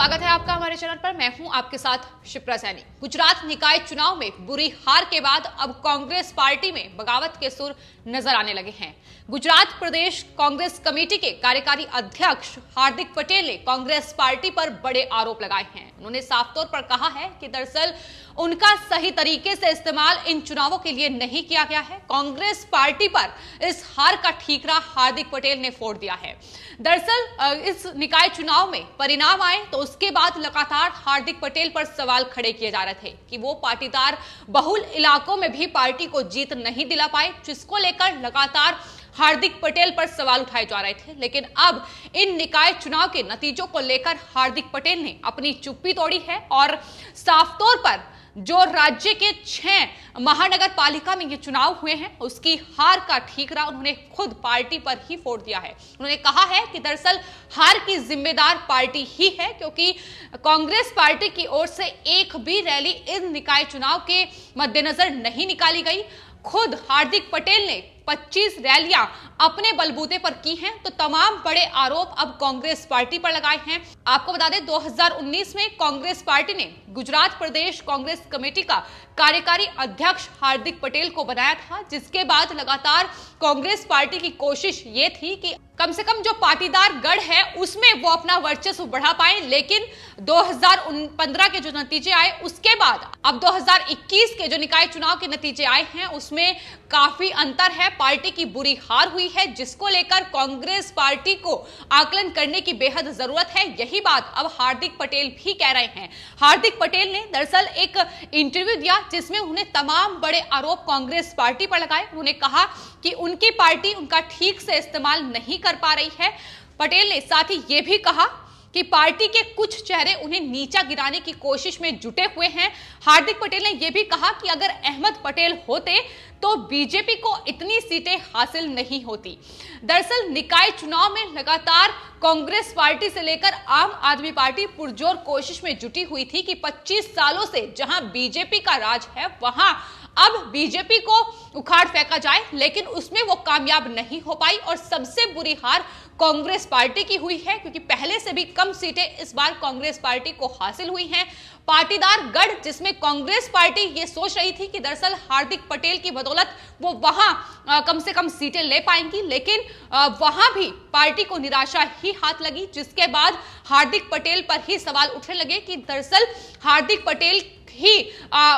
स्वागत है आपका हमारे चैनल पर। मैं हूं आपके साथ शिप्रा सैनी। गुजरात निकाय चुनाव में बुरी हार के बाद अब कांग्रेस पार्टी में बगावत के सुर नजर आने लगे हैं। गुजरात प्रदेश कांग्रेस कमेटी के कार्यकारी अध्यक्ष हार्दिक पटेल ने कांग्रेस पार्टी पर बड़े आरोप लगाए हैं। उन्होंने साफ तौर पर कहा है कि दरअसल उनका सही तरीके से इस्तेमाल इन चुनावों के लिए नहीं किया गया है। कांग्रेस पार्टी पर इस हार का ठीकरा हार्दिक पटेल ने फोड़ दिया है। दरअसल इस निकाय चुनाव में परिणाम आए तो उसके बाद लगातार हार्दिक पटेल पर सवाल खड़े किए जा रहे थे कि वो पाटीदार बहुल इलाकों में भी पार्टी को जीत नहीं दिला पाए, जिसको लेकर लगातार हार्दिक पटेल पर सवाल उठाए जा रहे थे। लेकिन अब इन निकाय चुनाव के नतीजों को लेकर हार्दिक पटेल ने अपनी चुप्पी तोड़ी है और साफ तौर पर जो राज्य के 6 महानगर पालिका में ये चुनाव हुए हैं उसकी हार का ठीकरा उन्होंने खुद पार्टी पर ही फोड़ दिया है। उन्होंने कहा है कि दरअसल हार की जिम्मेदार पार्टी ही है, क्योंकि कांग्रेस पार्टी की ओर से एक भी रैली इन निकाय चुनाव के मद्देनजर नहीं निकाली गई। खुद हार्दिक पटेल ने 25 रैलियां अपने बलबूते पर की हैं, तो तमाम बड़े आरोप अब कांग्रेस पार्टी पर लगाए हैं। आपको बता दें 2019 में कांग्रेस पार्टी ने गुजरात प्रदेश कांग्रेस कमेटी का कार्यकारी अध्यक्ष हार्दिक पटेल को बनाया था, जिसके बाद लगातार कांग्रेस पार्टी की कोशिश ये थी कि कम से कम जो पाटीदार गढ़ है उसमें वो अपना वर्चस्व बढ़ा पाए। लेकिन 2015 के जो नतीजे आए उसके बाद अब 2021 के जो निकाय चुनाव के नतीजे आए हैं उसमें काफी अंतर है। पार्टी की बुरी हार हुई है, जिसको लेकर कांग्रेस पार्टी को आकलन करने की बेहद जरूरत है। यही बात अब हार्दिक पटेल भी कह रहे हैं। हार्दिक पटेल ने दरअसल एक इंटरव्यू दिया जिसमें उन्हें तमाम बड़े आरोप कांग्रेस पार्टी पर लगाए। उन्होंने कहा कि उनकी पार्टी उनका ठीक से इस्तेमाल नहीं कर पा रही है। पटेल ने साथ ही यह भी कहा कि पार्टी के कुछ चेहरे उन्हें नीचा गिराने की कोशिश में जुटे हुए हैं। हार्दिक पटेल ने यह भी कहा कि अगर अहमद पटेल होते तो बीजेपी को इतनी सीटें हासिल नहीं होती। दरअसल निकाय चुनाव में लगातार कांग्रेस पार्टी से लेकर आम आदमी पार्टी पुरजोर कोशिश में जुटी हुई थी कि 25 सालों से जहां बीजेपी का राज है वहां अब बीजेपी को उखाड़ फेंका जाए, लेकिन उसमें वो कामयाब नहीं हो पाई और सबसे बुरी हार कांग्रेस पार्टी की हुई है, क्योंकि पहले से भी कम सीटें इस बार कांग्रेस पार्टी को हासिल हुई हैं। पाटीदार गढ़ जिसमें कांग्रेस पार्टी ये सोच रही थी कि दरअसल हार्दिक पटेल की बदौलत वो वहां कम से कम सीटें ले पाएंगी, लेकिन वहां भी पार्टी को निराशा ही हाथ लगी, जिसके बाद हार्दिक पटेल पर ही सवाल उठने लगे कि दरअसल हार्दिक पटेल ही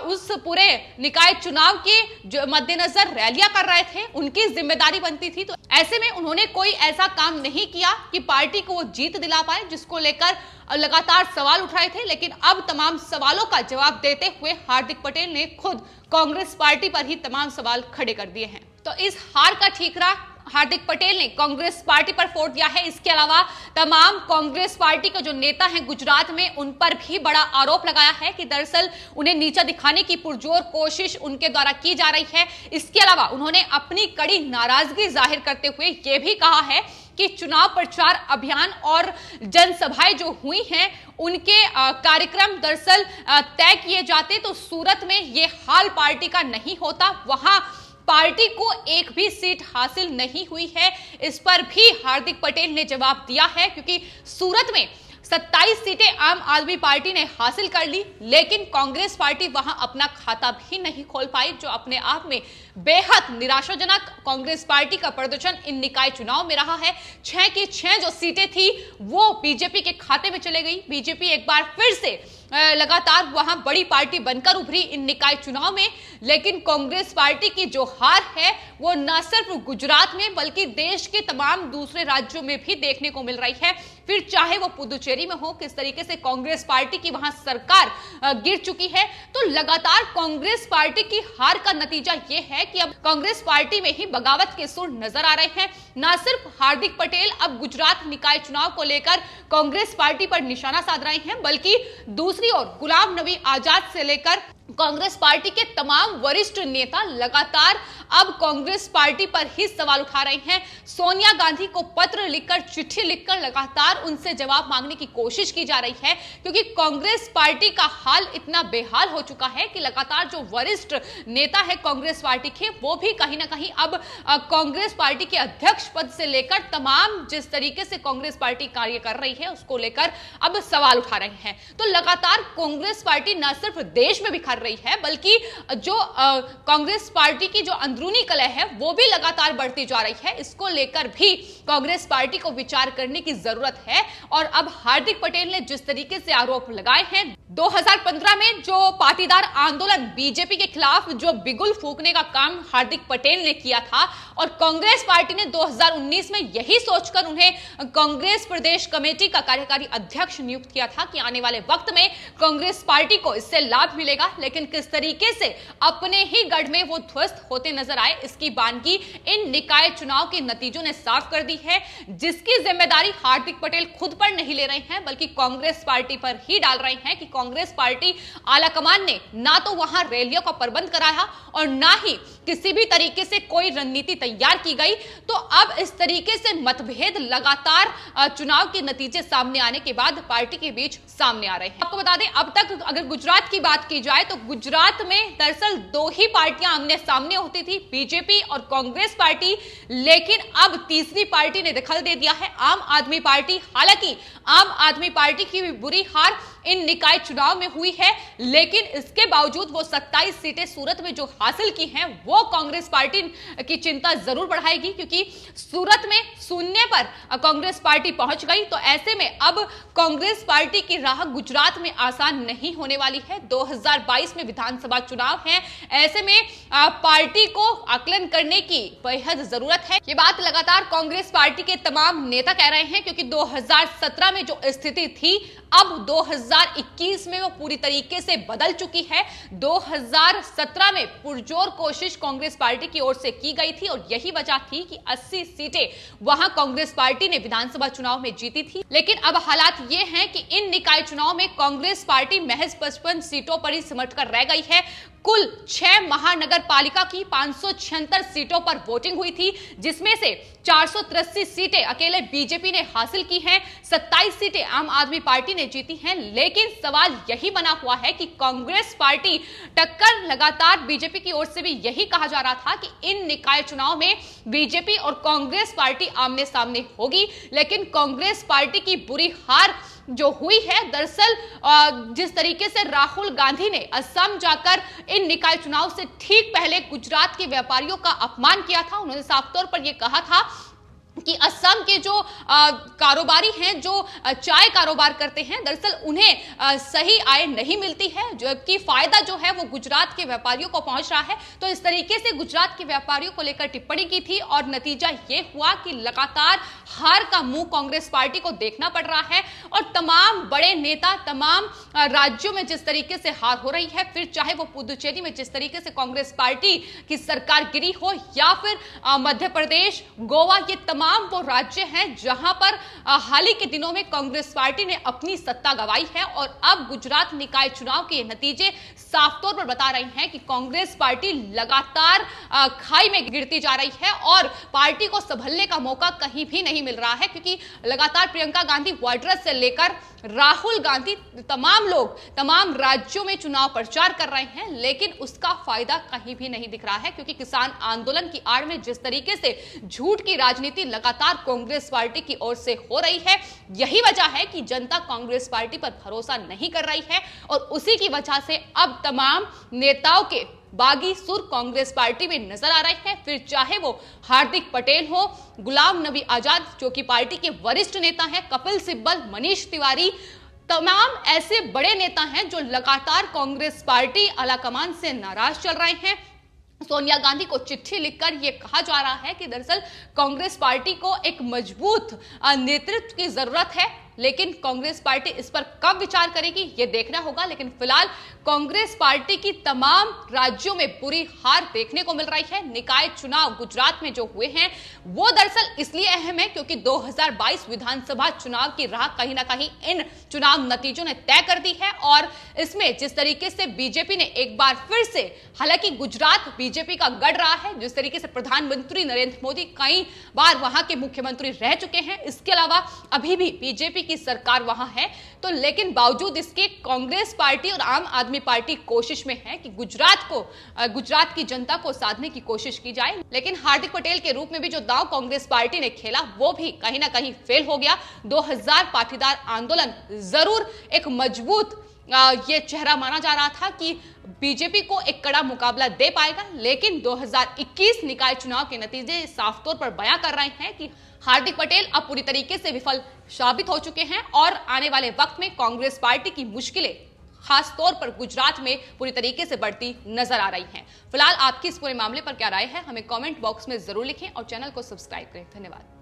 उस पूरे निकाय चुनाव के जो मद्देनजर रैलियां कर रहे थे उनकी जिम्मेदारी बनती थी। तो ऐसे में उन्होंने कोई ऐसा काम नहीं किया कि पार्टी को वो जीत दिला पाए, जिसको लेकर लगातार सवाल उठ रहे थे। लेकिन अब तमाम सवालों का जवाब देते हुए हार्दिक पटेल ने खुद कांग्रेस पार्टी पर ही तमाम सवाल खड़े कर दिए हैं। तो इस हार का ठीकरा हार्दिक पटेल ने कांग्रेस पार्टी पर फोड़ दिया है। इसके अलावा तमाम कांग्रेस पार्टी के जो नेता हैं गुजरात में उन पर भी बड़ा आरोप लगाया है कि दरअसल उन्हें नीचा दिखाने की पुरजोर कोशिश उनके द्वारा की जा रही है। इसके अलावा उन्होंने अपनी कड़ी नाराजगी जाहिर करते हुए यह भी कहा है कि चुनाव प्रचार अभियान और जनसभाएं जो हुई हैं उनके कार्यक्रम दरअसल तय किए जाते तो सूरत में ये हाल पार्टी का नहीं होता। वहां पार्टी को एक भी सीट हासिल नहीं हुई है। इस पर भी हार्दिक पटेल ने जवाब दिया है, क्योंकि सूरत में 27 सीटें आम आदमी पार्टी ने हासिल कर ली, लेकिन कांग्रेस पार्टी वहां अपना खाता भी नहीं खोल पाई, जो अपने आप में बेहद निराशाजनक कांग्रेस पार्टी का प्रदर्शन इन निकाय चुनाव में रहा है। 6 की 6 जो सीटें थी वो बीजेपी के खाते में चले गई। बीजेपी एक बार फिर से लगातार वहां बड़ी पार्टी बनकर उभरी इन निकाय चुनाव में, लेकिन कांग्रेस पार्टी की जो हार है वो न सिर्फ गुजरात में बल्कि देश के तमाम दूसरे राज्यों में भी देखने को मिल रही है। फिर चाहे वो पुदुचेरी में हो, किस तरीके से कांग्रेस पार्टी की वहां सरकार गिर चुकी है। तो लगातार कांग्रेस पार्टी की हार का नतीजा ये है कि अब कांग्रेस पार्टी में ही बगावत के सुर नजर आ रहे हैं। न सिर्फ हार्दिक पटेल अब गुजरात निकाय चुनाव को लेकर कांग्रेस पार्टी पर निशाना साध रहे हैं, बल्कि दूसरी ओर गुलाम नबी आजाद से लेकर कांग्रेस पार्टी के तमाम वरिष्ठ नेता लगातार अब कांग्रेस पार्टी पर ही सवाल उठा रहे हैं। सोनिया गांधी को पत्र लिखकर, चिट्ठी लिखकर लगातार उनसे जवाब मांगने की कोशिश की जा रही है, क्योंकि कांग्रेस पार्टी का हाल इतना बेहाल हो चुका है कि लगातार जो वरिष्ठ नेता है कांग्रेस पार्टी के, वो भी कहीं ना कहीं अब कांग्रेस पार्टी के अध्यक्ष पद से लेकर तमाम जिस तरीके से कांग्रेस पार्टी कार्य कर रही है उसको लेकर अब सवाल उठा रहे हैं। तो लगातार कांग्रेस पार्टी न सिर्फ देश में बिखर रही है, बल्कि जो कांग्रेस पार्टी की जो अंदरूनी कलह है वो भी लगातार बढ़ती जा रही है। इसको लेकर भी कांग्रेस पार्टी को विचार करने की जरूरत है। और अब हार्दिक पटेल ने जिस तरीके से आरोप लगाए हैं, 2015 में जो पाटीदार आंदोलन बीजेपी के खिलाफ जो बिगुल फूंकने का काम हार्दिक पटेल ने किया था, और कांग्रेस पार्टी ने 2019 में यही सोचकर उन्हें कांग्रेस प्रदेश कमेटी का कार्यकारी अध्यक्ष नियुक्त किया था कि आने वाले वक्त में कांग्रेस पार्टी को इससे लाभ मिलेगा। लेकिन किस तरीके से अपने ही गढ़ में वो ध्वस्त होते नजर आए, इसकी बानगी इन निकाय चुनाव के नतीजों ने साफ कर दी है, जिसकी जिम्मेदारी हार्दिक पटेल खुद पर नहीं ले रहे हैं, बल्कि कांग्रेस पार्टी पर ही डाल रहे हैं कि कांग्रेस पार्टी आलाकमान ने ना तो वहां रैलियों का प्रबंध कराया और ना ही किसी भी तरीके से कोई रणनीति तैयार की गई। तो अब इस तरीके से मतभेद लगातार चुनाव के नतीजे सामने आने के बाद पार्टी के बीच सामने आ रहे हैं। आपको बता दें, अब तक अगर गुजरात की बात की जाए तो गुजरात में दरअसल दो ही पार्टियां आमने सामने होती थी, बीजेपी और कांग्रेस पार्टी, लेकिन अब तीसरी पार्टी ने दखल दे दिया है, आम आदमी पार्टी। हालांकि आम आदमी पार्टी की भी बुरी हार इन निकाय चुनाव में हुई है, लेकिन इसके बावजूद वो 27 सीटें सूरत में जो हासिल की हैं वो कांग्रेस पार्टी की चिंता जरूर बढ़ाएगी, क्योंकि सूरत में शून्य पर कांग्रेस पार्टी पहुंच गई। तो ऐसे में अब कांग्रेस पार्टी की राह गुजरात में आसान नहीं होने वाली है। 2022 में विधानसभा चुनाव है, ऐसे में पार्टी को आकलन करने की बेहद जरूरत है। ये बात लगातार कांग्रेस पार्टी के तमाम नेता कह रहे हैं, क्योंकि 2017 में जो स्थिति थी अब 2021 में वो पूरी तरीके से बदल चुकी है। 2017 में पुरजोर कोशिश कांग्रेस पार्टी की ओर से की गई थी और यही वजह थी कि 80 सीटें वहां कांग्रेस पार्टी ने विधानसभा चुनाव में जीती थी। लेकिन अब हालात ये हैं कि इन निकाय चुनाव में कांग्रेस पार्टी महज 55 सीटों पर ही सिमट कर रह गई है। कुल 6 महानगर पालिका की 576 सीटों पर वोटिंग हुई थी, जिसमें से 483 सीटें अकेले बीजेपी ने हासिल की हैं, 27 सीटें आम आदमी पार्टी ने जीती हैं। लेकिन सवाल यही बना हुआ है कि कांग्रेस पार्टी टक्कर लगातार बीजेपी की ओर से भी यही कहा जा रहा था कि इन निकाय चुनाव में बीजेपी और कांग्रेस पार्टी आमने सामने होगी, लेकिन कांग्रेस पार्टी की बुरी हार जो हुई है, दरअसल जिस तरीके से राहुल गांधी ने असम जाकर इन निकाय चुनाव से ठीक पहले गुजरात के व्यापारियों का अपमान किया था। उन्होंने साफ तौर पर यह कहा था कि असम के जो कारोबारी हैं, जो चाय कारोबार करते हैं, दरअसल उन्हें सही आय नहीं मिलती है, जबकि फायदा जो है वो गुजरात के व्यापारियों को पहुंच रहा है। तो इस तरीके से गुजरात के व्यापारियों को लेकर टिप्पणी की थी और नतीजा ये हुआ कि लगातार हार का मुंह कांग्रेस पार्टी को देखना पड़ रहा है। और तमाम बड़े नेता, तमाम राज्यों में जिस तरीके से हार हो रही है, फिर चाहे वो पुदुचेरी में जिस तरीके से कांग्रेस पार्टी की सरकार गिरी हो, या फिर मध्य प्रदेश, गोवा, ये तमाम वो राज्य हैं जहां पर हाल ही के दिनों में कांग्रेस पार्टी ने अपनी सत्ता गंवाई है। और अब गुजरात निकाय चुनाव के नतीजे साफ तौर पर बता रहे हैं कि कांग्रेस पार्टी लगातार खाई में गिरती जा रही है और पार्टी को संभलने का मौका कहीं भी नहीं मिल रहा है, क्योंकि लगातार प्रियंका गांधी वाड्रा से लेकर राहुल गांधी, तमाम लोग तमाम राज्यों में चुनाव प्रचार कर रहे हैं, लेकिन उसका फायदा कहीं भी नहीं दिख रहा है, क्योंकि किसान आंदोलन की आड़ में जिस तरीके से झूठ की राजनीति लगातार कांग्रेस पार्टी की ओर से हो रही है, यही वजह है कि जनता कांग्रेस पार्टी पर भरोसा नहीं कर रही है। और उसी की वजह से अब तमाम नेताओं के बागी सुर कांग्रेस पार्टी में नजर आ रहे हैं, फिर चाहे वो हार्दिक पटेल हो, गुलाम नबी आजाद जो कि पार्टी के वरिष्ठ नेता हैं, कपिल सिब्बल, मनीष तिवारी, तमाम ऐसे बड़े नेता हैं जो लगातार कांग्रेस पार्टी आलाकमान से नाराज चल रहे हैं। सोनिया गांधी को चिट्ठी लिखकर यह कहा जा रहा है कि दरअसल कांग्रेस पार्टी को एक मजबूत नेतृत्व की जरूरत है, लेकिन कांग्रेस पार्टी इस पर कब विचार करेगी ये देखना होगा। लेकिन फिलहाल कांग्रेस पार्टी की तमाम राज्यों में बुरी हार देखने को मिल रही है। निकाय चुनाव गुजरात में जो हुए हैं वो दरअसल इसलिए अहम है क्योंकि 2022 विधानसभा चुनाव की राह कहीं ना कहीं इन चुनाव नतीजों ने तय कर दी है। और इसमें जिस तरीके से बीजेपी ने एक बार फिर से, हालांकि गुजरात बीजेपी का गढ़ रहा है, जिस तरीके से प्रधानमंत्री नरेंद्र मोदी कई बार वहां के मुख्यमंत्री रह चुके हैं, इसके अलावा अभी भी बीजेपी की सरकार वहां है, तो लेकिन बावजूद इसके कांग्रेस पार्टी और आम आदमी पार्टी कोशिश में है कि गुजरात की जनता को साधने की कोशिश की जाए। लेकिन हार्दिक पटेल के रूप में भी जो दांव कांग्रेस पार्टी ने खेला वो भी कहीं ना कहीं फेल हो गया। 2000 पाटीदार आंदोलन जरूर एक मजबूत ये चेहरा माना जा रहा था कि बीजेपी को एक कड़ा मुकाबला दे पाएगा, लेकिन 2021 निकाय चुनाव के नतीजे साफ तौर पर बयां कर रहे हैं कि हार्दिक पटेल अब पूरी तरीके से विफल साबित हो चुके हैं और आने वाले वक्त में कांग्रेस पार्टी की मुश्किलें खास तौर पर गुजरात में पूरी तरीके से बढ़ती नजर आ रही हैं। फिलहाल आपकी इस पूरे मामले पर क्या राय है, हमें कमेंट बॉक्स में जरूर लिखें और चैनल को सब्सक्राइब करें। धन्यवाद।